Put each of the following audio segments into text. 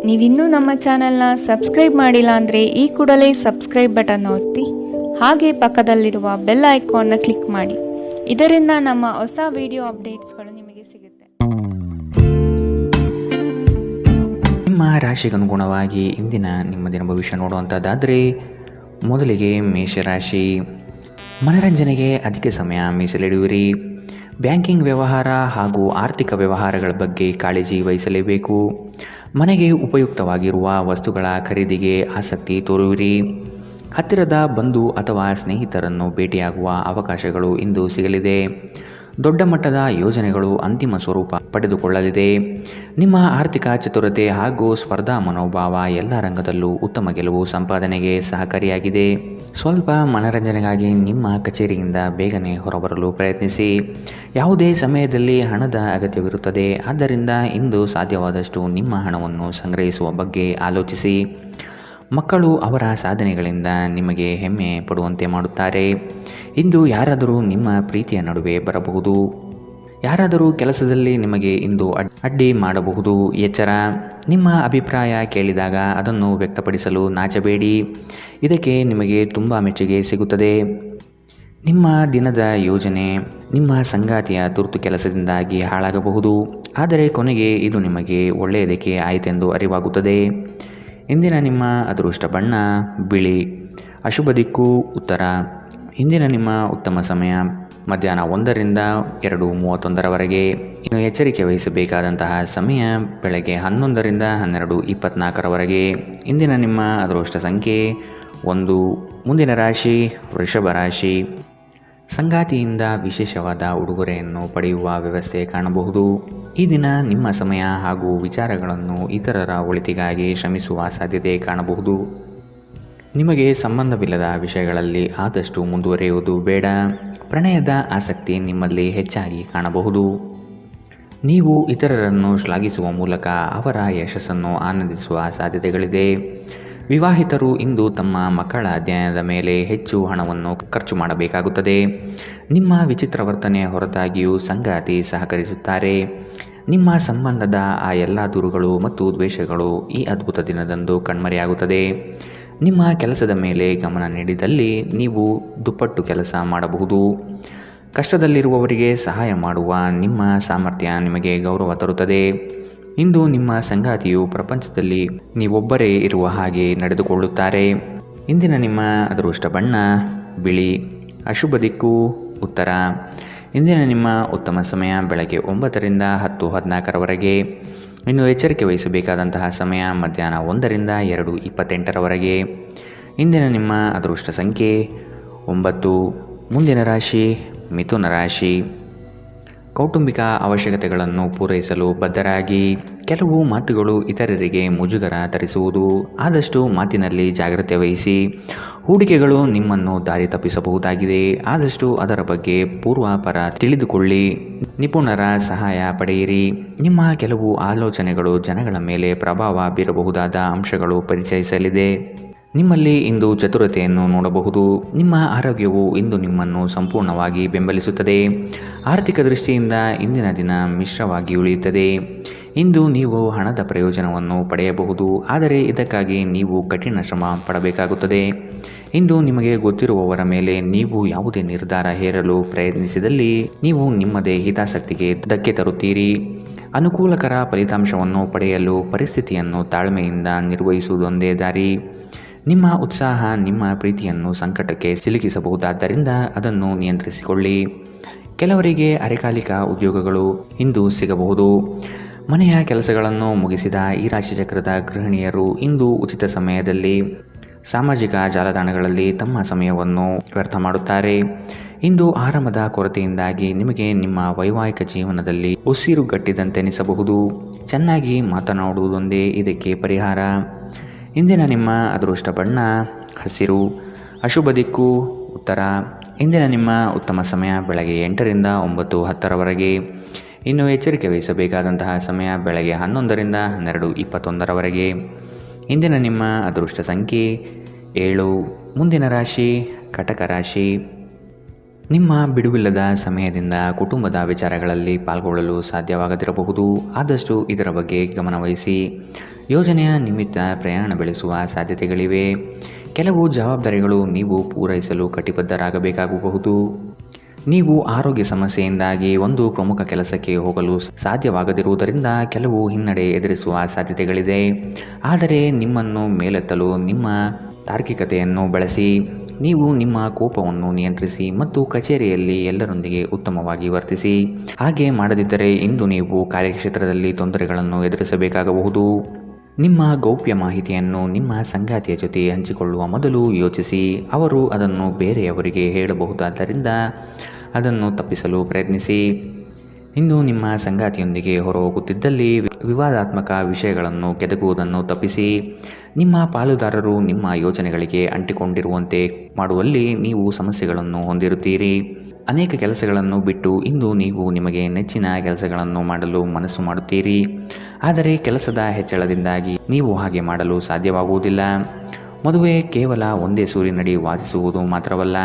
ನೀವಿನ್ನೂ ನಮ್ಮ ಚಾನೆಲ್ನ ಸಬ್ಸ್ಕ್ರೈಬ್ ಮಾಡಿಲ್ಲ ಅಂದರೆ ಈ ಕೂಡಲೇ ಸಬ್ಸ್ಕ್ರೈಬ್ ಬಟನ್ ಒತ್ತಿ ಹಾಗೆ ಪಕ್ಕದಲ್ಲಿರುವ ಬೆಲ್ ಐಕಾನ್ನ ಕ್ಲಿಕ್ ಮಾಡಿ. ಇದರಿಂದ ನಮ್ಮ ಹೊಸ ವಿಡಿಯೋ ಅಪ್ಡೇಟ್ಸ್ಗಳು ನಿಮಗೆ ಸಿಗುತ್ತೆ. ನಿಮ್ಮ ರಾಶಿಗನುಗುಣವಾಗಿ ಇಂದಿನ ನಿಮ್ಮ ದಿನ ಭವಿಷ್ಯ ನೋಡುವಂಥದ್ದಾದರೆ ಮೊದಲಿಗೆ ಮೇಷರಾಶಿ. ಮನರಂಜನೆಗೆ ಅಧಿಕ ಸಮಯ ಮೀಸಲಿಡುವಿರಿ. ಬ್ಯಾಂಕಿಂಗ್ ವ್ಯವಹಾರ ಹಾಗೂ ಆರ್ಥಿಕ ವ್ಯವಹಾರಗಳ ಬಗ್ಗೆ ಕಾಳಜಿ ವಹಿಸಲೇಬೇಕು. ಮನೆಗೆ ಉಪಯುಕ್ತವಾಗಿರುವ ವಸ್ತುಗಳ ಖರೀದಿಗೆ ಆಸಕ್ತಿ ತೋರುವಿರಿ. ಹತ್ತಿರದ ಬಂಧು ಅಥವಾ ಸ್ನೇಹಿತರನ್ನು ಭೇಟಿಯಾಗುವ ಅವಕಾಶಗಳು ಇಂದು ಸಿಗಲಿದೆ. ದೊಡ್ಡ ಮಟ್ಟದ ಯೋಜನೆಗಳು ಅಂತಿಮ ಸ್ವರೂಪ ಪಡೆದುಕೊಳ್ಳಲಿದೆ. ನಿಮ್ಮ ಆರ್ಥಿಕ ಚತುರತೆ ಹಾಗೂ ಸ್ಪರ್ಧಾ ಮನೋಭಾವ ಎಲ್ಲ ರಂಗದಲ್ಲೂ ಉತ್ತಮ ಗೆಲುವು ಸಂಪಾದನೆಗೆ ಸಹಕಾರಿಯಾಗಿದೆ. ಸ್ವಲ್ಪ ಮನರಂಜನೆಗಾಗಿ ನಿಮ್ಮ ಕಚೇರಿಯಿಂದ ಬೇಗನೆ ಹೊರಬರಲು ಪ್ರಯತ್ನಿಸಿ. ಯಾವುದೇ ಸಮಯದಲ್ಲಿ ಹಣದ ಅಗತ್ಯವಿರುತ್ತದೆ. ಆದ್ದರಿಂದ ಇಂದು ಸಾಧ್ಯವಾದಷ್ಟು ನಿಮ್ಮ ಹಣವನ್ನು ಸಂಗ್ರಹಿಸುವ ಬಗ್ಗೆ ಆಲೋಚಿಸಿ. ಮಕ್ಕಳು ಅವರ ಸಾಧನೆಗಳಿಂದ ನಿಮಗೆ ಹೆಮ್ಮೆ ಪಡುವಂತೆ ಮಾಡುತ್ತಾರೆ. ಇಂದು ಯಾರಾದರೂ ನಿಮ್ಮ ಪ್ರೀತಿಯ ನಡುವೆ ಬರಬಹುದು. ಯಾರಾದರೂ ಕೆಲಸದಲ್ಲಿ ನಿಮಗೆ ಇಂದು ಅಡ್ಡಿ ಮಾಡಬಹುದು. ಎಚ್ಚರ. ನಿಮ್ಮ ಅಭಿಪ್ರಾಯ ಕೇಳಿದಾಗ ಅದನ್ನು ವ್ಯಕ್ತಪಡಿಸಲು ನಾಚಬೇಡಿ. ಇದಕ್ಕೆ ನಿಮಗೆ ತುಂಬ ಮೆಚ್ಚುಗೆ ಸಿಗುತ್ತದೆ. ನಿಮ್ಮ ದಿನದ ಯೋಜನೆ ನಿಮ್ಮ ಸಂಗಾತಿಯ ತುರ್ತು ಕೆಲಸದಿಂದಾಗಿ ಹಾಳಾಗಬಹುದು. ಆದರೆ ಕೊನೆಗೆ ಇದು ನಿಮಗೆ ಒಳ್ಳೆಯದಕ್ಕೆ ಆಯಿತೆಂದು ಅರಿವಾಗುತ್ತದೆ. ಇಂದಿನ ನಿಮ್ಮ ಅದೃಷ್ಟ ಬಣ್ಣ ಬಿಳಿ. ಅಶುಭ ದಿಕ್ಕು ಉತ್ತರ. ಇಂದಿನ ನಿಮ್ಮ ಉತ್ತಮ ಸಮಯ ಮಧ್ಯಾಹ್ನ 1ರಿಂದ 2:31 ಇನ್ನು ಎಚ್ಚರಿಕೆ ವಹಿಸಬೇಕಾದಂತಹ ಸಮಯ ಬೆಳಗ್ಗೆ 11ರಿಂದ 12:24. ಇಂದಿನ ನಿಮ್ಮ ಅದೃಷ್ಟ ಸಂಖ್ಯೆ 1. ಮುಂದಿನ ರಾಶಿ ವೃಷಭ ರಾಶಿ. ಸಂಗಾತಿಯಿಂದ ವಿಶೇಷವಾದ ಉಡುಗೊರೆಯನ್ನು ಪಡೆಯುವ ವ್ಯವಸ್ಥೆ ಕಾಣಬಹುದು. ಈ ದಿನ ನಿಮ್ಮ ಸಮಯ ಹಾಗೂ ವಿಚಾರಗಳನ್ನು ಇತರರ ಒಳಿತಿಗಾಗಿ ಶ್ರಮಿಸುವ ಸಾಧ್ಯತೆ ಕಾಣಬಹುದು. ನಿಮಗೆ ಸಂಬಂಧವಿಲ್ಲದ ವಿಷಯಗಳಲ್ಲಿ ಆದಷ್ಟು ಮುಂದುವರಿಯುವುದು ಬೇಡ. ಪ್ರಣಯದ ಆಸಕ್ತಿ ನಿಮ್ಮಲ್ಲಿ ಹೆಚ್ಚಾಗಿ ಕಾಣಬಹುದು. ನೀವು ಇತರರನ್ನು ಶ್ಲಾಘಿಸುವ ಮೂಲಕ ಅವರ ಯಶಸ್ಸನ್ನು ಆನಂದಿಸುವ ಸಾಧ್ಯತೆಗಳಿದೆ. ವಿವಾಹಿತರು ಇಂದು ತಮ್ಮ ಮಕ್ಕಳ ಅಧ್ಯಯನದ ಮೇಲೆ ಹೆಚ್ಚು ಹಣವನ್ನು ಖರ್ಚು ಮಾಡಬೇಕಾಗುತ್ತದೆ. ನಿಮ್ಮ ವಿಚಿತ್ರ ವರ್ತನೆ ಹೊರತಾಗಿಯೂ ಸಂಗಾತಿ ಸಹಕರಿಸುತ್ತಾರೆ. ನಿಮ್ಮ ಸಂಬಂಧದ ಆ ಎಲ್ಲ ದೂರುಗಳು ಮತ್ತು ದ್ವೇಷಗಳು ಈ ಅದ್ಭುತ ದಿನದಂದು ಕಣ್ಮರೆಯಾಗುತ್ತದೆ. ನಿಮ್ಮ ಕೆಲಸದ ಮೇಲೆ ಗಮನ ನೀಡಿದಲ್ಲಿ ನೀವು ದುಪ್ಪಟ್ಟು ಕೆಲಸ ಮಾಡಬಹುದು. ಕಷ್ಟದಲ್ಲಿರುವವರಿಗೆ ಸಹಾಯ ಮಾಡುವ ನಿಮ್ಮ ಸಾಮರ್ಥ್ಯ ನಿಮಗೆ ಗೌರವ ತರುತ್ತದೆ. ಇಂದು ನಿಮ್ಮ ಸಂಗಾತಿಯು ಪ್ರಪಂಚದಲ್ಲಿ ನೀವೊಬ್ಬರೇ ಇರುವ ಹಾಗೆ ನಡೆದುಕೊಳ್ಳುತ್ತಾರೆ. ಇಂದಿನ ನಿಮ್ಮ ಅದೃಷ್ಟ ಬಣ್ಣ ಬಿಳಿ. ಅಶುಭ ದಿಕ್ಕು ಉತ್ತರ. ಇಂದಿನ ನಿಮ್ಮ ಉತ್ತಮ ಸಮಯ ಬೆಳಗ್ಗೆ 9ರಿಂದ 10:14. ಇನ್ನು ಎಚ್ಚರಿಕೆ ವಹಿಸಬೇಕಾದಂತಹ ಸಮಯ ಮಧ್ಯಾಹ್ನ 1ರಿಂದ 2:28. ಇಂದಿನ ನಿಮ್ಮ ಅದೃಷ್ಟ ಸಂಖ್ಯೆ 9. ಮುಂದಿನ ರಾಶಿ ಮಿಥುನ ರಾಶಿ. ಕೌಟುಂಬಿಕ ಅವಶ್ಯಕತೆಗಳನ್ನು ಪೂರೈಸಲು ಬದ್ಧರಾಗಿ. ಕೆಲವು ಮಾತುಗಳು ಇತರರಿಗೆ ಮುಜುಗರ ತರಿಸುವುದು. ಆದಷ್ಟು ಮಾತಿನಲ್ಲಿ ಜಾಗ್ರತೆ ವಹಿಸಿ. ಹೂಡಿಕೆಗಳು ನಿಮ್ಮನ್ನು ದಾರಿ ತಪ್ಪಿಸಬಹುದಾಗಿದೆ. ಆದಷ್ಟು ಅದರ ಬಗ್ಗೆ ಪೂರ್ವಾಪರ ತಿಳಿದುಕೊಳ್ಳಿ. ನಿಪುಣರ ಸಹಾಯ ಪಡೆಯಿರಿ. ನಿಮ್ಮ ಕೆಲವು ಆಲೋಚನೆಗಳು ಜನಗಳ ಮೇಲೆ ಪ್ರಭಾವ ಬೀರಬಹುದಾದ ಅಂಶಗಳು ಪರಿಚಯಿಸಲಿದೆ. ನಿಮ್ಮಲ್ಲಿ ಇಂದು ಚತುರತೆಯನ್ನು ನೋಡಬಹುದು. ನಿಮ್ಮ ಆರೋಗ್ಯವು ಇಂದು ನಿಮ್ಮನ್ನು ಸಂಪೂರ್ಣವಾಗಿ ಬೆಂಬಲಿಸುತ್ತದೆ. ಆರ್ಥಿಕ ದೃಷ್ಟಿಯಿಂದ ಇಂದಿನ ದಿನ ಮಿಶ್ರವಾಗಿ ಉಳಿಯುತ್ತದೆ. ಇಂದು ನೀವು ಹಣದ ಪ್ರಯೋಜನವನ್ನು ಪಡೆಯಬಹುದು. ಆದರೆ ಇದಕ್ಕಾಗಿ ನೀವು ಕಠಿಣ ಶ್ರಮ ಪಡಬೇಕಾಗುತ್ತದೆ. ಇಂದು ನಿಮಗೆ ಗೊತ್ತಿರುವವರ ಮೇಲೆ ನೀವು ಯಾವುದೇ ನಿರ್ಧಾರ ಹೇರಲು ಪ್ರಯತ್ನಿಸಿದಲ್ಲಿ ನೀವು ನಿಮ್ಮದೇ ಹಿತಾಸಕ್ತಿಗೆ ಧಕ್ಕೆ ತರುತ್ತೀರಿ. ಅನುಕೂಲಕರ ಫಲಿತಾಂಶವನ್ನು ಪಡೆಯಲು ಪರಿಸ್ಥಿತಿಯನ್ನು ತಾಳ್ಮೆಯಿಂದ ನಿರ್ವಹಿಸುವುದೊಂದೇ ದಾರಿ. ನಿಮ್ಮ ಉತ್ಸಾಹ ನಿಮ್ಮ ಪ್ರೀತಿಯನ್ನು ಸಂಕಟಕ್ಕೆ ಸಿಲುಕಿಸಬಹುದಾದ್ದರಿಂದ ಅದನ್ನು ನಿಯಂತ್ರಿಸಿಕೊಳ್ಳಿ. ಕೆಲವರಿಗೆ ಅರೆಕಾಲಿಕ ಉದ್ಯೋಗಗಳು ಇಂದು ಸಿಗಬಹುದು. ಮನೆಯ ಕೆಲಸಗಳನ್ನು ಮುಗಿಸಿದ ಈ ರಾಶಿಚಕ್ರದ ಗೃಹಿಣಿಯರು ಇಂದು ಉಚಿತ ಸಮಯದಲ್ಲಿ ಸಾಮಾಜಿಕ ಜಾಲತಾಣಗಳಲ್ಲಿ ತಮ್ಮ ಸಮಯವನ್ನು ವ್ಯರ್ಥ ಮಾಡುತ್ತಾರೆ. ಇಂದು ಆರಾಮದ ಕೊರತೆಯಿಂದಾಗಿ ನಿಮಗೆ ನಿಮ್ಮ ವೈವಾಹಿಕ ಜೀವನದಲ್ಲಿ ಉಸಿರುಗಟ್ಟಿದಂತೆನಿಸಬಹುದು. ಚೆನ್ನಾಗಿ ಮಾತನಾಡುವುದೊಂದೇ ಇದಕ್ಕೆ ಪರಿಹಾರ. ಇಂದಿನ ನಿಮ್ಮ ಅದೃಷ್ಟ ಬಣ್ಣ ಹಸಿರು. ಅಶುಭ ದಿಕ್ಕು ಉತ್ತರ. ಇಂದಿನ ನಿಮ್ಮ ಉತ್ತಮ ಸಮಯ ಬೆಳಗ್ಗೆ 8ರಿಂದ 9:10. ಇನ್ನು ಎಚ್ಚರಿಕೆ ವಹಿಸಬೇಕಾದಂತಹ ಸಮಯ ಬೆಳಗ್ಗೆ 11ರಿಂದ 12:21. ಇಂದಿನ ನಿಮ್ಮ ಅದೃಷ್ಟ ಸಂಖ್ಯೆ 7. ಮುಂದಿನ ರಾಶಿ ಕಟಕ ರಾಶಿ. ನಿಮ್ಮ ಬಿಡುವಿಲ್ಲದ ಸಮಯದಿಂದ ಕುಟುಂಬದ ವಿಚಾರಗಳಲ್ಲಿ ಪಾಲ್ಗೊಳ್ಳಲು ಸಾಧ್ಯವಾಗದಿರಬಹುದು. ಆದಷ್ಟು ಇದರ ಬಗ್ಗೆ ಗಮನವಹಿಸಿ. ಯೋಜನೆಯ ನಿಮಿತ್ತ ಪ್ರಯಾಣ ಬೆಳೆಸುವ ಸಾಧ್ಯತೆಗಳಿವೆ. ಕೆಲವು ಜವಾಬ್ದಾರಿಗಳು ನೀವು ಪೂರೈಸಲು ಕಟಿಬದ್ಧರಾಗಬೇಕಾಗಬಹುದು. ನೀವು ಆರೋಗ್ಯ ಸಮಸ್ಯೆಯಿಂದಾಗಿ ಒಂದು ಪ್ರಮುಖ ಕೆಲಸಕ್ಕೆ ಹೋಗಲು ಸಾಧ್ಯವಾಗದಿರುವುದರಿಂದ ಕೆಲವು ಹಿನ್ನಡೆ ಎದುರಿಸುವ ಸಾಧ್ಯತೆಗಳಿದೆ. ಆದರೆ ನಿಮ್ಮನ್ನು ಮೇಲೆತ್ತಲು ನಿಮ್ಮ ತಾರ್ಕಿಕತೆಯನ್ನು ಬಳಸಿ. ನೀವು ನಿಮ್ಮ ಕೋಪವನ್ನು ನಿಯಂತ್ರಿಸಿ ಮತ್ತು ಕಚೇರಿಯಲ್ಲಿ ಎಲ್ಲರೊಂದಿಗೆ ಉತ್ತಮವಾಗಿ ವರ್ತಿಸಿ. ಹಾಗೆ ಮಾಡದಿದ್ದರೆ ಇಂದು ನೀವು ಕಾರ್ಯಕ್ಷೇತ್ರದಲ್ಲಿ ತೊಂದರೆಗಳನ್ನು ಎದುರಿಸಬೇಕಾಗಬಹುದು. ನಿಮ್ಮ ಗೌಪ್ಯ ಮಾಹಿತಿಯನ್ನು ನಿಮ್ಮ ಸಂಗಾತಿಯ ಜೊತೆ ಹಂಚಿಕೊಳ್ಳುವ ಮೊದಲು ಯೋಚಿಸಿ. ಅವರು ಅದನ್ನು ಬೇರೆಯವರಿಗೆ ಹೇಳಬಹುದಾದ್ದರಿಂದ ಅದನ್ನು ತಪ್ಪಿಸಲು ಪ್ರಯತ್ನಿಸಿ. ಇಂದು ನಿಮ್ಮ ಸಂಗಾತಿಯೊಂದಿಗೆ ಹೊರಹೋಗುತ್ತಿದ್ದಲ್ಲಿ ವಿವಾದಾತ್ಮಕ ವಿಷಯಗಳನ್ನು ಕೆದಕುವುದನ್ನು ತಪ್ಪಿಸಿ. ನಿಮ್ಮ ಪಾಲುದಾರರು ನಿಮ್ಮ ಯೋಜನೆಗಳಿಗೆ ಅಂಟಿಕೊಂಡಿರುವಂತೆ ಮಾಡುವಲ್ಲಿ ನೀವು ಸಮಸ್ಯೆಗಳನ್ನು ಹೊಂದಿರುತ್ತೀರಿ. ಅನೇಕ ಕೆಲಸಗಳನ್ನು ಬಿಟ್ಟು ಇಂದು ನೀವು ನಿಮಗೆ ನೆಚ್ಚಿನ ಕೆಲಸಗಳನ್ನು ಮಾಡಲು ಮನಸ್ಸು ಮಾಡುತ್ತೀರಿ. ಆದರೆ ಕೆಲಸದ ಹೆಚ್ಚಳದಿಂದಾಗಿ ನೀವು ಹಾಗೆ ಮಾಡಲು ಸಾಧ್ಯವಾಗುವುದಿಲ್ಲ. ಮದುವೆ ಕೇವಲ ಒಂದೇ ಸೂರಿನಡಿ ವಾಸಿಸುವುದು ಮಾತ್ರವಲ್ಲ,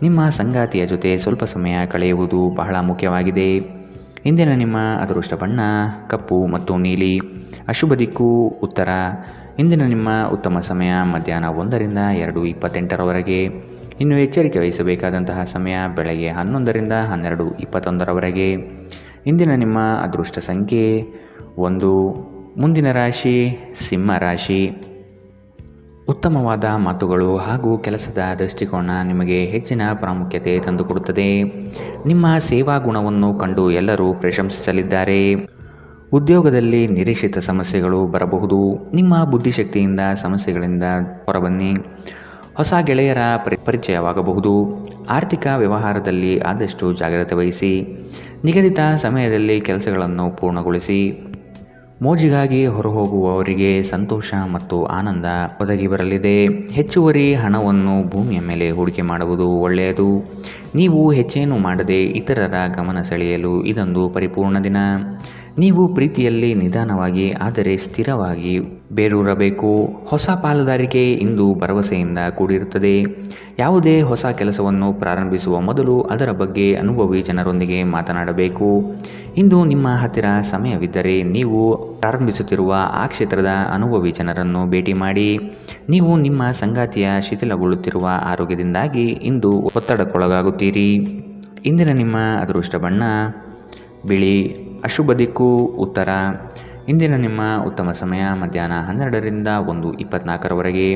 ನಿಮ್ಮ ಸಂಗಾತಿಯ ಜೊತೆ ಸ್ವಲ್ಪ ಸಮಯ ಕಳೆಯುವುದು ಬಹಳ ಮುಖ್ಯವಾಗಿದೆ. ಇಂದಿನ ನಿಮ್ಮ ಅದೃಷ್ಟ ಬಣ್ಣ ಕಪ್ಪು ಮತ್ತು ನೀಲಿ. ಅಶುಭ ದಿಕ್ಕು ಉತ್ತರ. ಇಂದಿನ ನಿಮ್ಮ ಉತ್ತಮ ಸಮಯ ಮಧ್ಯಾಹ್ನ 1ರಿಂದ 2:28ರವರೆಗೆ. ಇನ್ನು ಎಚ್ಚರಿಕೆ ವಹಿಸಬೇಕಾದಂತಹ ಸಮಯ ಬೆಳಗ್ಗೆ 11ರಿಂದ 12:21ರವರೆಗೆ. ಇಂದಿನ ನಿಮ್ಮ ಅದೃಷ್ಟ ಸಂಖ್ಯೆ 1. ಮುಂದಿನ ರಾಶಿ ಸಿಂಹ ರಾಶಿ. ಉತ್ತಮವಾದ ಮಾತುಗಳು ಹಾಗೂ ಕೆಲಸದ ದೃಷ್ಟಿಕೋನ ನಿಮಗೆ ಹೆಚ್ಚಿನ ಪ್ರಾಮುಖ್ಯತೆ ತಂದುಕೊಡುತ್ತದೆ. ನಿಮ್ಮ ಸೇವಾ ಗುಣವನ್ನು ಕಂಡು ಎಲ್ಲರೂ ಪ್ರಶಂಸಿಸಲಿದ್ದಾರೆ. ಉದ್ಯೋಗದಲ್ಲಿ ನಿರೀಕ್ಷಿತ ಸಮಸ್ಯೆಗಳು ಬರಬಹುದು. ನಿಮ್ಮ ಬುದ್ಧಿಶಕ್ತಿಯಿಂದ ಸಮಸ್ಯೆಗಳಿಂದ ಹೊರಬನ್ನಿ. ಹೊಸ ಗೆಳೆಯರ ಪರಿಚಯವಾಗಬಹುದು. ಆರ್ಥಿಕ ವ್ಯವಹಾರದಲ್ಲಿ ಆದಷ್ಟು ಜಾಗ್ರತೆ ವಹಿಸಿ. ನಿಗದಿತ ಸಮಯದಲ್ಲಿ ಕೆಲಸಗಳನ್ನು ಪೂರ್ಣಗೊಳಿಸಿ. ಮೋಜಿಗಾಗಿ ಹೊರಹೋಗುವವರಿಗೆ ಸಂತೋಷ ಮತ್ತು ಆನಂದ ಒದಗಿ ಬರಲಿದೆ. ಹೆಚ್ಚುವರಿ ಹಣವನ್ನು ಭೂಮಿಯ ಮೇಲೆ ಹೂಡಿಕೆ ಮಾಡುವುದು ಒಳ್ಳೆಯದು. ನೀವು ಹೆಚ್ಚೇನು ಮಾಡದೆ ಇತರರ ಗಮನ ಸೆಳೆಯಲು ಇದೊಂದು ಪರಿಪೂರ್ಣ ದಿನ. ನೀವು ಪ್ರೀತಿಯಲ್ಲಿ ನಿಧಾನವಾಗಿ ಆದರೆ ಸ್ಥಿರವಾಗಿ ಬೇರೂರಬೇಕು. ಹೊಸ ಪಾಲುದಾರಿಕೆ ಇಂದು ಭರವಸೆಯಿಂದ ಕೂಡಿರುತ್ತದೆ. ಯಾವುದೇ ಹೊಸ ಕೆಲಸವನ್ನು ಪ್ರಾರಂಭಿಸುವ ಮೊದಲು ಅದರ ಬಗ್ಗೆ ಅನುಭವಿ ಜನರೊಂದಿಗೆ ಮಾತನಾಡಬೇಕು. ಇಂದು ನಿಮ್ಮ ಹತ್ತಿರ ಸಮಯವಿದ್ದರೆ ನೀವು ಪ್ರಾರಂಭಿಸುತ್ತಿರುವ ಆ ಕ್ಷೇತ್ರದ ಅನುಭವಿ ಜನರನ್ನು ಭೇಟಿ ಮಾಡಿ. ನೀವು ನಿಮ್ಮ ಸಂಗಾತಿಯ ಶಿಥಿಲಗೊಳ್ಳುತ್ತಿರುವ ಆರೋಗ್ಯದಿಂದಾಗಿ ಇಂದು ಒತ್ತಡಕ್ಕೊಳಗಾಗುತ್ತೀರಿ. ಇಂದಿನ ನಿಮ್ಮ ಅದೃಷ್ಟ ಬಣ್ಣ ಬಿಳಿ. ಅಶುಭ ದಿಕ್ಕು ಉತ್ತರ. ಇಂದಿನ ನಿಮ್ಮ ಉತ್ತಮ ಸಮಯ ಮಧ್ಯಾಹ್ನ 12ರಿಂದ 1:24ರವರೆಗೆ.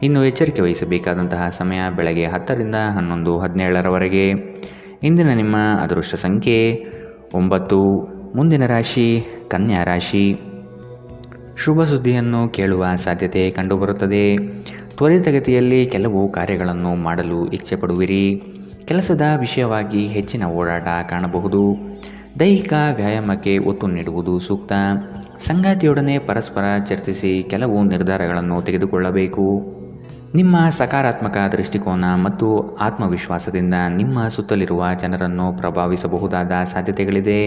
ಇನ್ನು ಎಚ್ಚರಿಕೆ ವಹಿಸಬೇಕಾದಂತಹ ಸಮಯ ಬೆಳಗ್ಗೆ 10ರಿಂದ 11:17ರವರೆಗೆ. ಇಂದಿನ ನಿಮ್ಮ ಅದೃಷ್ಟ ಸಂಖ್ಯೆ 9. ಮುಂದಿನ ರಾಶಿ ಕನ್ಯಾ ರಾಶಿ. ಶುಭ ಸುದ್ದಿಯನ್ನು ಕೇಳುವ ಸಾಧ್ಯತೆ ಕಂಡುಬರುತ್ತದೆ. ತ್ವರಿತಗತಿಯಲ್ಲಿ ಕೆಲವು ಕಾರ್ಯಗಳನ್ನು ಮಾಡಲು ಇಚ್ಛೆ ಪಡುವಿರಿ. ಕೆಲಸದ ವಿಷಯವಾಗಿ ಹೆಚ್ಚಿನ ಓಡಾಟ ಕಾಣಬಹುದು. ದೈಹಿಕ ವ್ಯಾಯಾಮಕ್ಕೆ ಒತ್ತು ನೀಡುವುದು ಸೂಕ್ತ. ಸಂಗಾತಿಯೊಡನೆ ಪರಸ್ಪರ ಚರ್ಚಿಸಿ ಕೆಲವು ನಿರ್ಧಾರಗಳನ್ನು ತೆಗೆದುಕೊಳ್ಳಬೇಕು. ನಿಮ್ಮ ಸಕಾರಾತ್ಮಕ ದೃಷ್ಟಿಕೋನ ಮತ್ತು ಆತ್ಮವಿಶ್ವಾಸದಿಂದ ನಿಮ್ಮ ಸುತ್ತಲಿರುವ ಜನರನ್ನು ಪ್ರಭಾವಿಸಬಹುದಾದ ಸಾಧ್ಯತೆಗಳಿದೆ.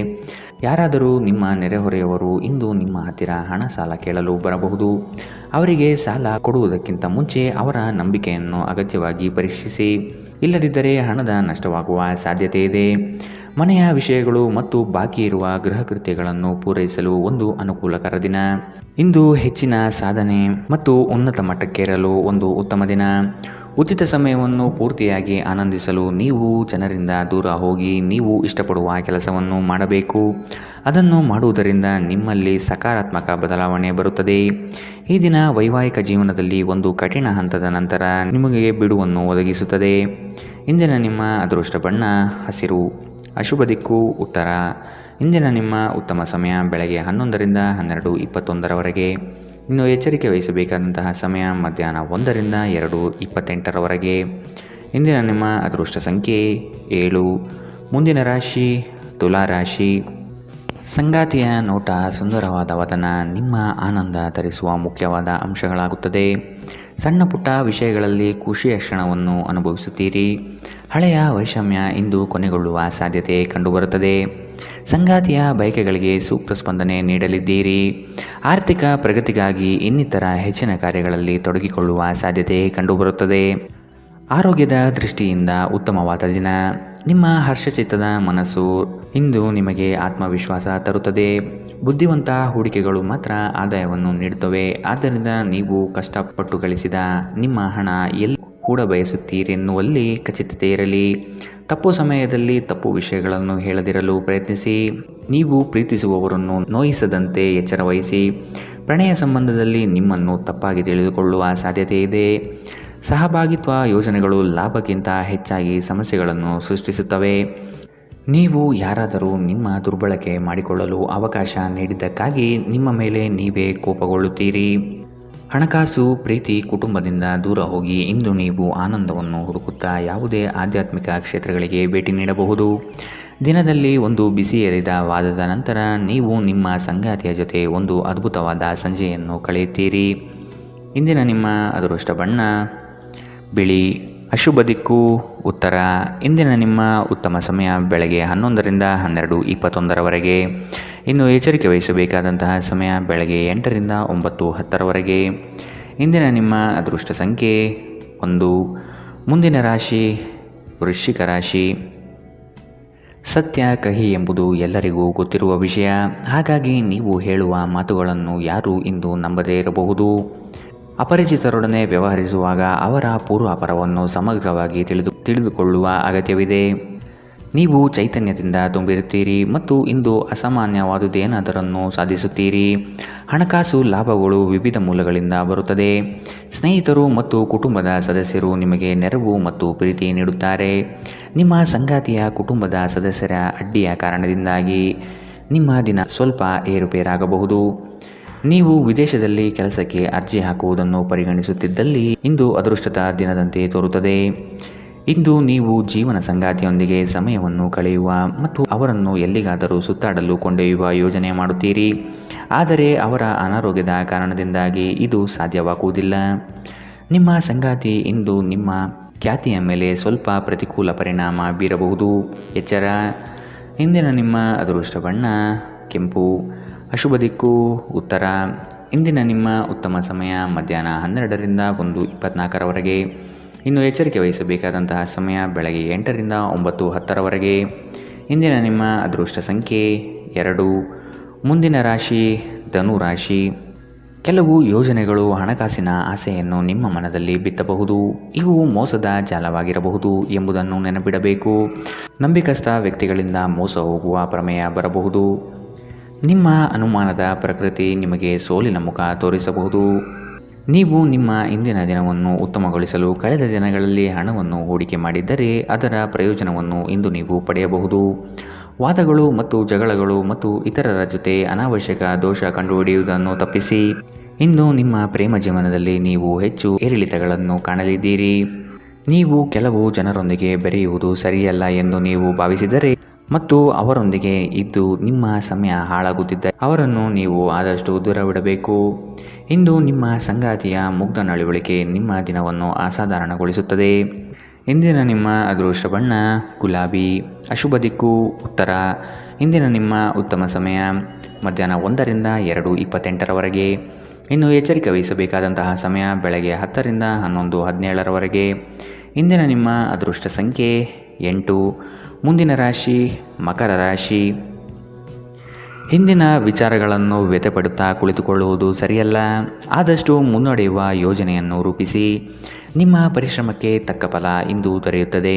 ಯಾರಾದರೂ ನಿಮ್ಮ ನೆರೆಹೊರೆಯವರು ಇಂದು ನಿಮ್ಮ ಹತ್ತಿರ ಹಣ ಸಾಲ ಕೇಳಲು ಬರಬಹುದು. ಅವರಿಗೆ ಸಾಲ ಕೊಡುವುದಕ್ಕಿಂತ ಮುಂಚೆ ಅವರ ನಂಬಿಕೆಯನ್ನು ಅಗತ್ಯವಾಗಿ ಪರೀಕ್ಷಿಸಿ. ಇಲ್ಲದಿದ್ದರೆ ಹಣದ ನಷ್ಟವಾಗುವ ಸಾಧ್ಯತೆ ಇದೆ. ಮನೆಯ ವಿಷಯಗಳು ಮತ್ತು ಬಾಕಿ ಇರುವ ಗೃಹ ಕೃತ್ಯಗಳನ್ನು ಪೂರೈಸಲು ಒಂದು ಅನುಕೂಲಕರ ದಿನ. ಇಂದು ಹೆಚ್ಚಿನ ಸಾಧನೆ ಮತ್ತು ಉನ್ನತ ಮಟ್ಟಕ್ಕೇರಲು ಒಂದು ಉತ್ತಮ ದಿನ. ಉಚಿತ ಸಮಯವನ್ನು ಪೂರ್ತಿಯಾಗಿ ಆನಂದಿಸಲು ನೀವು ಜನರಿಂದ ದೂರ ಹೋಗಿ ನೀವು ಇಷ್ಟಪಡುವ ಕೆಲಸವನ್ನು ಮಾಡಬೇಕು. ಅದನ್ನು ಮಾಡುವುದರಿಂದ ನಿಮ್ಮಲ್ಲಿ ಸಕಾರಾತ್ಮಕ ಬದಲಾವಣೆ ಬರುತ್ತದೆ. ಈ ದಿನ ವೈವಾಹಿಕ ಜೀವನದಲ್ಲಿ ಒಂದು ಕಠಿಣ ಹಂತದ ನಂತರ ನಿಮಗೆ ಬಿಡುವನ್ನು ಒದಗಿಸುತ್ತದೆ. ಇಂದಿನ ನಿಮ್ಮ ಅದೃಷ್ಟ ಬಣ್ಣ ಹಸಿರು. ಅಶುಭ ದಿಕ್ಕು ಉತ್ತರ. ಇಂದಿನ ನಿಮ್ಮ ಉತ್ತಮ ಸಮಯ ಬೆಳಗ್ಗೆ 11ರಿಂದ 12:21ರವರೆಗೆ. ಇನ್ನು ಎಚ್ಚರಿಕೆ ವಹಿಸಬೇಕಾದಂತಹ ಸಮಯ ಮಧ್ಯಾಹ್ನ 1ರಿಂದ 2:28ರವರೆಗೆ. ಇಂದಿನ ನಿಮ್ಮ ಅದೃಷ್ಟ ಸಂಖ್ಯೆ 7. ಮುಂದಿನ ರಾಶಿ ತುಲಾ ರಾಶಿ. ಸಂಗಾತಿಯ ನೋಟ, ಸುಂದರವಾದ ವದನ ನಿಮ್ಮ ಆನಂದ ತರಿಸುವ ಮುಖ್ಯವಾದ ಅಂಶಗಳಾಗುತ್ತದೆ. ಸಣ್ಣ ಪುಟ್ಟ ವಿಷಯಗಳಲ್ಲಿ ಖುಷಿಯ ಕ್ಷಣವನ್ನು ಅನುಭವಿಸುತ್ತೀರಿ. ಹಳೆಯ ವೈಷಮ್ಯ ಇಂದು ಕೊನೆಗೊಳ್ಳುವ ಸಾಧ್ಯತೆ ಕಂಡುಬರುತ್ತದೆ. ಸಂಗಾತಿಯ ಬಯಕೆಗಳಿಗೆ ಸೂಕ್ತ ಸ್ಪಂದನೆ ನೀಡಲಿದ್ದೀರಿ. ಆರ್ಥಿಕ ಪ್ರಗತಿಗಾಗಿ ಇನ್ನಿತರ ಹೆಚ್ಚಿನ ಕಾರ್ಯಗಳಲ್ಲಿ ತೊಡಗಿಕೊಳ್ಳುವ ಸಾಧ್ಯತೆ ಕಂಡುಬರುತ್ತದೆ. ಆರೋಗ್ಯದ ದೃಷ್ಟಿಯಿಂದ ಉತ್ತಮವಾದ ದಿನ. ನಿಮ್ಮ ಹರ್ಷಚಿತ್ತದ ಮನಸ್ಸು ಇಂದು ನಿಮಗೆ ಆತ್ಮವಿಶ್ವಾಸ ತರುತ್ತದೆ. ಬುದ್ಧಿವಂತ ಹೂಡಿಕೆಗಳು ಮಾತ್ರ ಆದಾಯವನ್ನು ನೀಡುತ್ತವೆ. ಆದ್ದರಿಂದ ನೀವು ಕಷ್ಟಪಟ್ಟು ಗಳಿಸಿದ ನಿಮ್ಮ ಹಣ ಎಲ್ಲಿ ಹೂಡ ಬಯಸುತ್ತೀರೆನ್ನುವಲ್ಲಿ ಖಚಿತತೆ ಇರಲಿ. ತಪ್ಪು ಸಮಯದಲ್ಲಿ ತಪ್ಪು ವಿಷಯಗಳನ್ನು ಹೇಳದಿರಲು ಪ್ರಯತ್ನಿಸಿ. ನೀವು ಪ್ರೀತಿಸುವವರನ್ನು ನೋಯಿಸದಂತೆ ಎಚ್ಚರ ವಹಿಸಿ. ಪ್ರಣಯ ಸಂಬಂಧದಲ್ಲಿ ನಿಮ್ಮನ್ನು ತಪ್ಪಾಗಿ ತಿಳಿದುಕೊಳ್ಳುವ ಸಾಧ್ಯತೆ ಇದೆ. ಸಹಭಾಗಿತ್ವ ಯೋಜನೆಗಳು ಲಾಭಕ್ಕಿಂತ ಹೆಚ್ಚಾಗಿ ಸಮಸ್ಯೆಗಳನ್ನು ಸೃಷ್ಟಿಸುತ್ತವೆ. ನೀವು ಯಾರಾದರೂ ನಿಮ್ಮ ದುರ್ಬಳಕೆ ಮಾಡಿಕೊಳ್ಳಲು ಅವಕಾಶ ನೀಡಿದ್ದಕ್ಕಾಗಿ ನಿಮ್ಮ ಮೇಲೆ ನೀವೇ ಕೋಪಗೊಳ್ಳುತ್ತೀರಿ. ಹಣಕಾಸು, ಪ್ರೀತಿ, ಕುಟುಂಬದಿಂದ ದೂರ ಹೋಗಿ ಇಂದು ನೀವು ಆನಂದವನ್ನು ಹುಡುಕುತ್ತಾ ಯಾವುದೇ ಆಧ್ಯಾತ್ಮಿಕ ಕ್ಷೇತ್ರಗಳಿಗೆ ಭೇಟಿ ನೀಡಬಹುದು. ದಿನದಲ್ಲಿ ಒಂದು ಬಿಸಿಯೇರಿದ ವಾದದ ನಂತರ ನೀವು ನಿಮ್ಮ ಸಂಗಾತಿಯ ಜೊತೆ ಒಂದು ಅದ್ಭುತವಾದ ಸಂಜೆಯನ್ನು ಕಳೆಯುತ್ತೀರಿ. ಇಂದಿನ ನಿಮ್ಮ ಅದೃಷ್ಟ ಬಣ್ಣ ಬಿಳಿ. ಅಶುಭ ದಿಕ್ಕು ಉತ್ತರ. ಇಂದಿನ ನಿಮ್ಮ ಉತ್ತಮ ಸಮಯ ಬೆಳಗ್ಗೆ 11ರಿಂದ 12:21 ಇನ್ನು ಎಚ್ಚರಿಕೆ ವಹಿಸಬೇಕಾದಂತಹ ಸಮಯ ಬೆಳಗ್ಗೆ 8ರಿಂದ 9:10 ಇಂದಿನ ನಿಮ್ಮ ಅದೃಷ್ಟ ಸಂಖ್ಯೆ 1. ಮುಂದಿನ ರಾಶಿ ವೃಶ್ಚಿಕ ರಾಶಿ. ಸತ್ಯ ಕಹಿ ಎಂಬುದು ಎಲ್ಲರಿಗೂ ಗೊತ್ತಿರುವ ವಿಷಯ. ಹಾಗಾಗಿ ನೀವು ಹೇಳುವ ಮಾತುಗಳನ್ನು ಯಾರೂ ಇಂದು ನಂಬದೇ ಇರಬಹುದು. ಅಪರಿಚಿತರೊಡನೆ ವ್ಯವಹರಿಸುವಾಗ ಅವರ ಪೂರ್ವಾಪರವನ್ನು ಸಮಗ್ರವಾಗಿ ತಿಳಿದುಕೊಳ್ಳುವ ಅಗತ್ಯವಿದೆ. ನೀವು ಚೈತನ್ಯದಿಂದ ತುಂಬಿರುತ್ತೀರಿ ಮತ್ತು ಇಂದು ಅಸಾಮಾನ್ಯವಾದುದೇನಾದರನ್ನು ಸಾಧಿಸುತ್ತೀರಿ. ಹಣಕಾಸು ಲಾಭಗಳು ವಿವಿಧ ಮೂಲಗಳಿಂದ ಬರುತ್ತದೆ. ಸ್ನೇಹಿತರು ಮತ್ತು ಕುಟುಂಬದ ಸದಸ್ಯರು ನಿಮಗೆ ನೆರವು ಮತ್ತು ಪ್ರೀತಿ ನೀಡುತ್ತಾರೆ. ನಿಮ್ಮ ಸಂಗಾತಿಯ ಕುಟುಂಬದ ಸದಸ್ಯರ ಅಡ್ಡಿಯ ಕಾರಣದಿಂದಾಗಿ ನಿಮ್ಮ ದಿನ ಸ್ವಲ್ಪ ಏರುಪೇರಾಗಬಹುದು. ನೀವು ವಿದೇಶದಲ್ಲಿ ಕೆಲಸಕ್ಕೆ ಅರ್ಜಿ ಹಾಕುವುದನ್ನು ಪರಿಗಣಿಸುತ್ತಿದ್ದಲ್ಲಿ ಇಂದು ಅದೃಷ್ಟದ ದಿನದಂತೆ ತೋರುತ್ತದೆ. ಇಂದು ನೀವು ಜೀವನ ಸಂಗಾತಿಯೊಂದಿಗೆ ಸಮಯವನ್ನು ಕಳೆಯುವ ಮತ್ತು ಅವರನ್ನು ಎಲ್ಲಿಗಾದರೂ ಸುತ್ತಾಡಲು ಕೊಂಡೊಯ್ಯುವ ಯೋಜನೆ ಮಾಡುತ್ತೀರಿ. ಆದರೆ ಅವರ ಅನಾರೋಗ್ಯದ ಕಾರಣದಿಂದಾಗಿ ಇದು ಸಾಧ್ಯವಾಗುವುದಿಲ್ಲ. ನಿಮ್ಮ ಸಂಗಾತಿ ಇಂದು ನಿಮ್ಮ ಖ್ಯಾತಿಯ ಮೇಲೆ ಸ್ವಲ್ಪ ಪ್ರತಿಕೂಲ ಪರಿಣಾಮ ಬೀರಬಹುದು. ಎಚ್ಚರ. ಇಂದಿನ ನಿಮ್ಮ ಅದೃಷ್ಟ ಬಣ್ಣ ಕೆಂಪು. ಅಶುಭ ದಿಕ್ಕು ಉತ್ತರ. ಇಂದಿನ ನಿಮ್ಮ ಉತ್ತಮ ಸಮಯ ಮಧ್ಯಾಹ್ನ 12ರಿಂದ 1:24 ಇನ್ನು ಎಚ್ಚರಿಕೆ ವಹಿಸಬೇಕಾದಂತಹ ಸಮಯ ಬೆಳಗ್ಗೆ 8ರಿಂದ 9:10 ಇಂದಿನ ನಿಮ್ಮ ಅದೃಷ್ಟ ಸಂಖ್ಯೆ 2. ಮುಂದಿನ ರಾಶಿ ಧನು ರಾಶಿ. ಕೆಲವು ಯೋಜನೆಗಳು ಹಣಕಾಸಿನ ಆಸೆಯನ್ನು ನಿಮ್ಮ ಮನದಲ್ಲಿ ಬಿತ್ತಬಹುದು. ಇವು ಮೋಸದ ಜಾಲವಾಗಿರಬಹುದು ಎಂಬುದನ್ನು ನೆನಪಿಡಬೇಕು. ನಂಬಿಕಸ್ಥ ವ್ಯಕ್ತಿಗಳಿಂದ ಮೋಸ ಹೋಗುವ ಪ್ರಮೇಯ ಬರಬಹುದು. ನಿಮ್ಮ ಅನುಮಾನದ ಪ್ರಕೃತಿ ನಿಮಗೆ ಸೋಲಿನ ಮುಖ ತೋರಿಸಬಹುದು. ನೀವು ನಿಮ್ಮ ಇಂದಿನ ದಿನವನ್ನು ಉತ್ತಮಗೊಳಿಸಲು ಕಳೆದ ದಿನಗಳಲ್ಲಿ ಹಣವನ್ನು ಹೂಡಿಕೆ ಮಾಡಿದ್ದರೆ ಅದರ ಪ್ರಯೋಜನವನ್ನು ಇಂದು ನೀವು ಪಡೆಯಬಹುದು. ವಾದಗಳು ಮತ್ತು ಜಗಳಗಳು ಮತ್ತು ಇತರರ ಜೊತೆ ಅನಾವಶ್ಯಕ ದೋಷ ಕಂಡುಹಿಡಿಯುವುದನ್ನು ತಪ್ಪಿಸಿ. ಇಂದು ನಿಮ್ಮ ಪ್ರೇಮ ಜೀವನದಲ್ಲಿ ನೀವು ಹೆಚ್ಚು ಏರಿಳಿತಗಳನ್ನು ಕಾಣಲಿದ್ದೀರಿ. ನೀವು ಕೆಲವು ಜನರೊಂದಿಗೆ ಬೆರೆಯುವುದು ಸರಿಯಲ್ಲ ಎಂದು ನೀವು ಭಾವಿಸಿದರೆ ಮತ್ತು ಅವರೊಂದಿಗೆ ಇದ್ದು ನಿಮ್ಮ ಸಮಯ ಹಾಳಾಗುತ್ತಿದ್ದ ಅವರನ್ನು ನೀವು ಆದಷ್ಟು ದೂರವಿಡಬೇಕು. ಇಂದು ನಿಮ್ಮ ಸಂಗಾತಿಯ ಮುಗ್ಧ ನಡವಳಿಕೆ ನಿಮ್ಮ ದಿನವನ್ನು ಅಸಾಧಾರಣಗೊಳಿಸುತ್ತದೆ. ಇಂದಿನ ನಿಮ್ಮ ಅದೃಷ್ಟ ಬಣ್ಣ ಗುಲಾಬಿ. ಅಶುಭ ದಿಕ್ಕು ಉತ್ತರ. ಇಂದಿನ ನಿಮ್ಮ ಉತ್ತಮ ಸಮಯ ಮಧ್ಯಾಹ್ನ 1ರಿಂದ 2:28 ಇನ್ನು ಎಚ್ಚರಿಕೆ ವಹಿಸಬೇಕಾದಂತಹ ಸಮಯ ಬೆಳಗ್ಗೆ 10ರಿಂದ 11:17 ಇಂದಿನ ನಿಮ್ಮ ಅದೃಷ್ಟ ಸಂಖ್ಯೆ 8. ಮುಂದಿನ ರಾಶಿ ಮಕರ ರಾಶಿ. ಹಿಂದಿನ ವಿಚಾರಗಳನ್ನು ವ್ಯಥೆಪಡುತ್ತಾ ಕುಳಿತುಕೊಳ್ಳುವುದು ಸರಿಯಲ್ಲ. ಆದಷ್ಟು ಮುನ್ನಡೆಯುವ ಯೋಜನೆಯನ್ನು ರೂಪಿಸಿ. ನಿಮ್ಮ ಪರಿಶ್ರಮಕ್ಕೆ ತಕ್ಕ ಫಲ ಇಂದು ದೊರೆಯುತ್ತದೆ.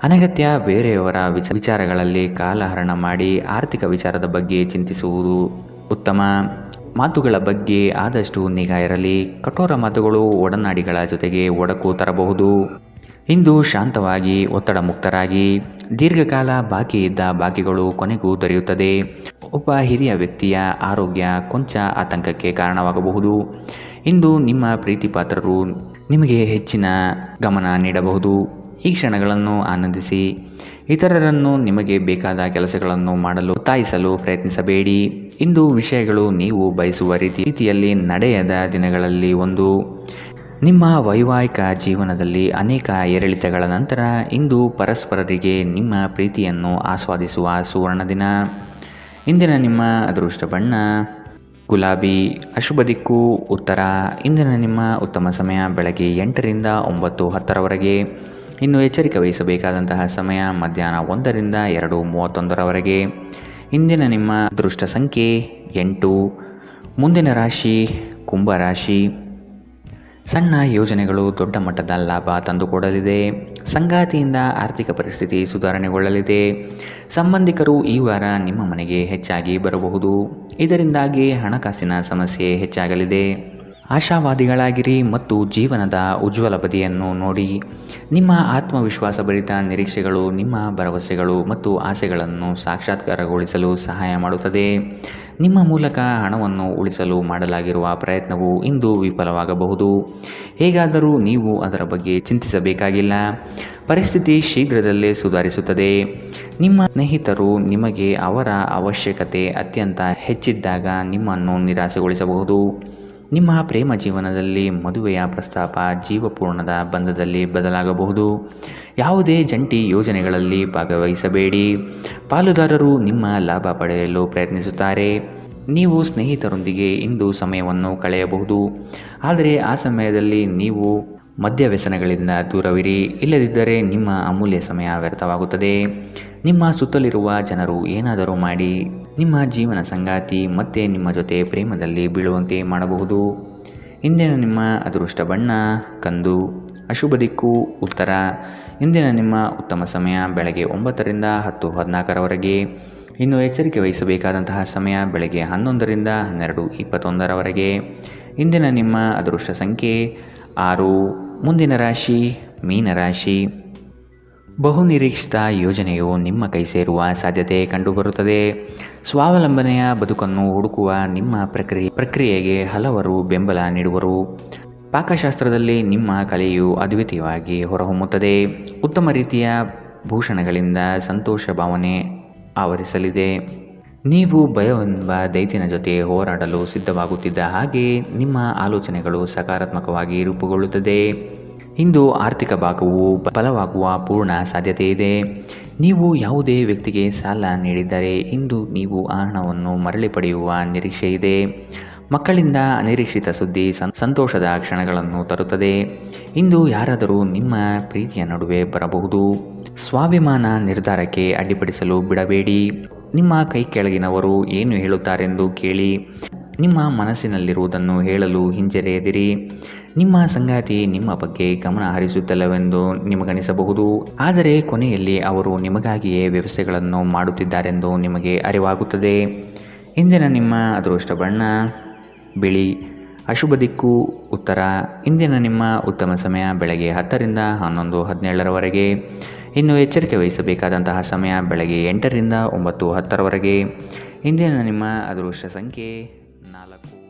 ಅನಗತ್ಯ ಬೇರೆಯವರ ವಿಚಾರಗಳಲ್ಲಿ ಕಾಲಹರಣ ಮಾಡಿ ಆರ್ಥಿಕ ವಿಚಾರದ ಬಗ್ಗೆ ಚಿಂತಿಸುವುದು ಉತ್ತಮ. ಮಾತುಗಳ ಬಗ್ಗೆ ಆದಷ್ಟು ನಿಗಾ ಇರಲಿ. ಕಠೋರ ಮಾತುಗಳು ಒಡನಾಡಿಗಳ ಜೊತೆಗೆ ಒಡಕು ತರಬಹುದು. ಇಂದು ಶಾಂತವಾಗಿ ಒತ್ತಡ ಮುಕ್ತರಾಗಿ. ದೀರ್ಘಕಾಲ ಬಾಕಿ ಇದ್ದ ಬಾಕಿಗಳು ಕೊನೆಗೂ ದೊರೆಯುತ್ತದೆ. ಒಬ್ಬ ಹಿರಿಯ ವ್ಯಕ್ತಿಯ ಆರೋಗ್ಯ ಕೊಂಚ ಆತಂಕಕ್ಕೆ ಕಾರಣವಾಗಬಹುದು. ಇಂದು ನಿಮ್ಮ ಪ್ರೀತಿಪಾತ್ರರು ನಿಮಗೆ ಹೆಚ್ಚಿನ ಗಮನ ನೀಡಬಹುದು. ಈ ಕ್ಷಣಗಳನ್ನು ಆನಂದಿಸಿ. ಇತರರನ್ನು ನಿಮಗೆ ಬೇಕಾದ ಕೆಲಸಗಳನ್ನು ಮಾಡಲು ಒತ್ತಾಯಿಸಲು ಪ್ರಯತ್ನಿಸಬೇಡಿ. ಇಂದು ವಿಷಯಗಳು ನೀವು ಬಯಸುವ ರೀತಿಯಲ್ಲಿ ನಡೆಯದ ದಿನಗಳಲ್ಲಿ ಒಂದು. ನಿಮ್ಮ ವೈವಾಹಿಕ ಜೀವನದಲ್ಲಿ ಅನೇಕ ಏರಿಳಿತಗಳ ನಂತರ ಇಂದು ಪರಸ್ಪರರಿಗೆ ನಿಮ್ಮ ಪ್ರೀತಿಯನ್ನು ಆಸ್ವಾದಿಸುವ ಸುವರ್ಣ ದಿನ. ಇಂದಿನ ನಿಮ್ಮ ಅದೃಷ್ಟ ಬಣ್ಣ ಗುಲಾಬಿ. ಅಶುಭ ದಿಕ್ಕು ಉತ್ತರ. ಇಂದಿನ ನಿಮ್ಮ ಉತ್ತಮ ಸಮಯ ಬೆಳಗ್ಗೆ 8ರಿಂದ 9:10 ಇನ್ನು ಎಚ್ಚರಿಕೆ ವಹಿಸಬೇಕಾದಂತಹ ಸಮಯ ಮಧ್ಯಾಹ್ನ 1ರಿಂದ 2:31ರವರೆಗೆ. ಇಂದಿನ ನಿಮ್ಮ ಅದೃಷ್ಟ ಸಂಖ್ಯೆ 8. ಮುಂದಿನ ರಾಶಿ ಕುಂಭರಾಶಿ. ಸಣ್ಣ ಯೋಜನೆಗಳು ದೊಡ್ಡ ಮಟ್ಟದ ಲಾಭ ತಂದುಕೊಡಲಿದೆ. ಸಂಗಾತಿಯಿಂದ ಆರ್ಥಿಕ ಪರಿಸ್ಥಿತಿ ಸುಧಾರಣೆಗೊಳ್ಳಲಿದೆ. ಸಂಬಂಧಿಕರು ಈ ವಾರ ನಿಮ್ಮ ಮನೆಗೆ ಹೆಚ್ಚಾಗಿ ಬರಬಹುದು. ಇದರಿಂದಾಗಿ ಹಣಕಾಸಿನ ಸಮಸ್ಯೆ ಹೆಚ್ಚಾಗಲಿದೆ. ಆಶಾವಾದಿಗಳಾಗಿರಿ ಮತ್ತು ಜೀವನದ ಉಜ್ವಲ ಬದಿಯನ್ನು ನೋಡಿ. ನಿಮ್ಮ ಆತ್ಮವಿಶ್ವಾಸಭರಿತ ನಿರೀಕ್ಷೆಗಳು ನಿಮ್ಮ ಭರವಸೆಗಳು ಮತ್ತು ಆಸೆಗಳನ್ನು ಸಾಕ್ಷಾತ್ಕಾರಗೊಳಿಸಲು ಸಹಾಯ ಮಾಡುತ್ತದೆ. ನಿಮ್ಮ ಮೂಲಕ ಹಣವನ್ನು ಉಳಿಸಲು ಮಾಡಲಾಗಿರುವ ಪ್ರಯತ್ನವು ಇಂದು ವಿಫಲವಾಗಬಹುದು. ಹೇಗಾದರೂ ನೀವು ಅದರ ಬಗ್ಗೆ ಚಿಂತಿಸಬೇಕಾಗಿಲ್ಲ. ಪರಿಸ್ಥಿತಿ ಶೀಘ್ರದಲ್ಲೇ ಸುಧಾರಿಸುತ್ತದೆ. ನಿಮ್ಮ ಸ್ನೇಹಿತರು ನಿಮಗೆ ಅವರ ಅವಶ್ಯಕತೆ ಅತ್ಯಂತ ಹೆಚ್ಚಿದ್ದಾಗ ನಿಮ್ಮನ್ನು ನಿರಾಸೆಗೊಳಿಸಬಹುದು. ನಿಮ್ಮ ಪ್ರೇಮ ಜೀವನದಲ್ಲಿ ಮದುವೆಯ ಪ್ರಸ್ತಾಪ ಜೀವಪೂರ್ಣದ ಬಂಧದಲ್ಲಿ ಬದಲಾಗಬಹುದು. ಯಾವುದೇ ಜಂಟಿ ಯೋಜನೆಗಳಲ್ಲಿ ಭಾಗವಹಿಸಬೇಡಿ. ಪಾಲುದಾರರು ನಿಮ್ಮ ಲಾಭ ಪಡೆಯಲು ಪ್ರಯತ್ನಿಸುತ್ತಾರೆ. ನೀವು ಸ್ನೇಹಿತರೊಂದಿಗೆ ಇಂದು ಸಮಯವನ್ನು ಕಳೆಯಬಹುದು. ಆದರೆ ಆ ಸಮಯದಲ್ಲಿ ನೀವು ಮದ್ಯವ್ಯಸನಗಳಿಂದ ದೂರವಿರಿ. ಇಲ್ಲದಿದ್ದರೆ ನಿಮ್ಮ ಅಮೂಲ್ಯ ಸಮಯ ವ್ಯರ್ಥವಾಗುತ್ತದೆ. ನಿಮ್ಮ ಸುತ್ತಲಿರುವ ಜನರು ಏನಾದರೂ ಮಾಡಿ ನಿಮ್ಮ ಜೀವನ ಸಂಗಾತಿ ಮತ್ತೆ ನಿಮ್ಮ ಜೊತೆ ಪ್ರೇಮದಲ್ಲಿ ಬೀಳುವಂತೆ ಮಾಡಬಹುದು. ಇಂದಿನ ನಿಮ್ಮ ಅದೃಷ್ಟ ಬಣ್ಣ ಕಂದು. ಅಶುಭ ದಿಕ್ಕು ಉತ್ತರ. ಇಂದಿನ ನಿಮ್ಮ ಉತ್ತಮ ಸಮಯ ಬೆಳಗ್ಗೆ 9ರಿಂದ 10:14ರವರೆಗೆ. ಇನ್ನು ಎಚ್ಚರಿಕೆ ವಹಿಸಬೇಕಾದಂತಹ ಸಮಯ ಬೆಳಗ್ಗೆ 11ರಿಂದ 12:21ರವರೆಗೆ. ಇಂದಿನ ನಿಮ್ಮ ಅದೃಷ್ಟ ಸಂಖ್ಯೆ 6. ಮುಂದಿನ ರಾಶಿ ಮೀನರಾಶಿ. ಬಹುನಿರೀಕ್ಷಿತ ಯೋಜನೆಯು ನಿಮ್ಮ ಕೈ ಸೇರುವ ಸಾಧ್ಯತೆ ಕಂಡುಬರುತ್ತದೆ. ಸ್ವಾವಲಂಬನೆಯ ಬದುಕನ್ನು ಹುಡುಕುವ ನಿಮ್ಮ ಪ್ರಕ್ರಿಯೆಗೆ ಹಲವರು ಬೆಂಬಲ ನೀಡುವರು. ಪಾಕಶಾಸ್ತ್ರದಲ್ಲಿ ನಿಮ್ಮ ಕಲೆಯು ಅದ್ವಿತೀಯವಾಗಿ ಹೊರಹೊಮ್ಮುತ್ತದೆ. ಉತ್ತಮ ರೀತಿಯ ಭೂಷಣಗಳಿಂದ ಸಂತೋಷ ಭಾವನೆ ಆವರಿಸಲಿದೆ. ನೀವು ಭಯವೆಂಬ ದೈತ್ಯನ ಜೊತೆ ಹೋರಾಡಲು ಸಿದ್ಧವಾಗುತ್ತಿದ್ದ ಹಾಗೆ ನಿಮ್ಮ ಆಲೋಚನೆಗಳು ಸಕಾರಾತ್ಮಕವಾಗಿ ರೂಪುಗೊಳ್ಳುತ್ತದೆ. ಇಂದು ಆರ್ಥಿಕ ಭಾಗವು ಬಲವಾಗುವ ಪೂರ್ಣ ಸಾಧ್ಯತೆ ಇದೆ. ನೀವು ಯಾವುದೇ ವ್ಯಕ್ತಿಗೆ ಸಾಲ ನೀಡಿದ್ದರೆ ಇಂದು ನೀವು ಆ ಹಣವನ್ನು ಮರಳಿ ಪಡೆಯುವ ನಿರೀಕ್ಷೆ ಇದೆ. ಮಕ್ಕಳಿಂದ ಅನಿರೀಕ್ಷಿತ ಸುದ್ದಿ ಸಂತೋಷದ ಕ್ಷಣಗಳನ್ನು ತರುತ್ತದೆ. ಇಂದು ಯಾರಾದರೂ ನಿಮ್ಮ ಪ್ರೀತಿಯ ನಡುವೆ ಬರಬಹುದು. ಸ್ವಾಭಿಮಾನ ನಿರ್ಧಾರಕ್ಕೆ ಅಡ್ಡಿಪಡಿಸಲು ಬಿಡಬೇಡಿ. ನಿಮ್ಮ ಕೈ ಕೆಳಗಿನವರು ಏನು ಹೇಳುತ್ತಾರೆಂದು ಕೇಳಿ. ನಿಮ್ಮ ಮನಸ್ಸಿನಲ್ಲಿರುವುದನ್ನು ಹೇಳಲು ಹಿಂಜರಿಯದಿರಿ. ನಿಮ್ಮ ಸಂಗಾತಿ ನಿಮ್ಮ ಬಗ್ಗೆ ಗಮನ ಹರಿಸುತ್ತಿಲ್ಲವೆಂದು ನಿಮಗನಿಸಬಹುದು. ಆದರೆ ಕೊನೆಯಲ್ಲಿ ಅವರು ನಿಮಗಾಗಿಯೇ ವ್ಯವಸ್ಥೆಗಳನ್ನು ಮಾಡುತ್ತಿದ್ದಾರೆಂದು ನಿಮಗೆ ಅರಿವಾಗುತ್ತದೆ. ಇಂದಿನ ನಿಮ್ಮ ಅದೃಷ್ಟ ಬಣ್ಣ ಬಿಳಿ. ಅಶುಭ ದಿಕ್ಕು ಉತ್ತರ. ಇಂದಿನ ನಿಮ್ಮ ಉತ್ತಮ ಸಮಯ ಬೆಳಗ್ಗೆ 10ರಿಂದ 11:17ರವರೆಗೆ. ಇನ್ನು ಎಚ್ಚರಿಕೆ ವಹಿಸಬೇಕಾದಂತಹ ಸಮಯ ಬೆಳಗ್ಗೆ 8ರಿಂದ 9:10ರವರೆಗೆ. ಇಂದಿನ ನಿಮ್ಮ ಅದೃಷ್ಟ ಸಂಖ್ಯೆ 4.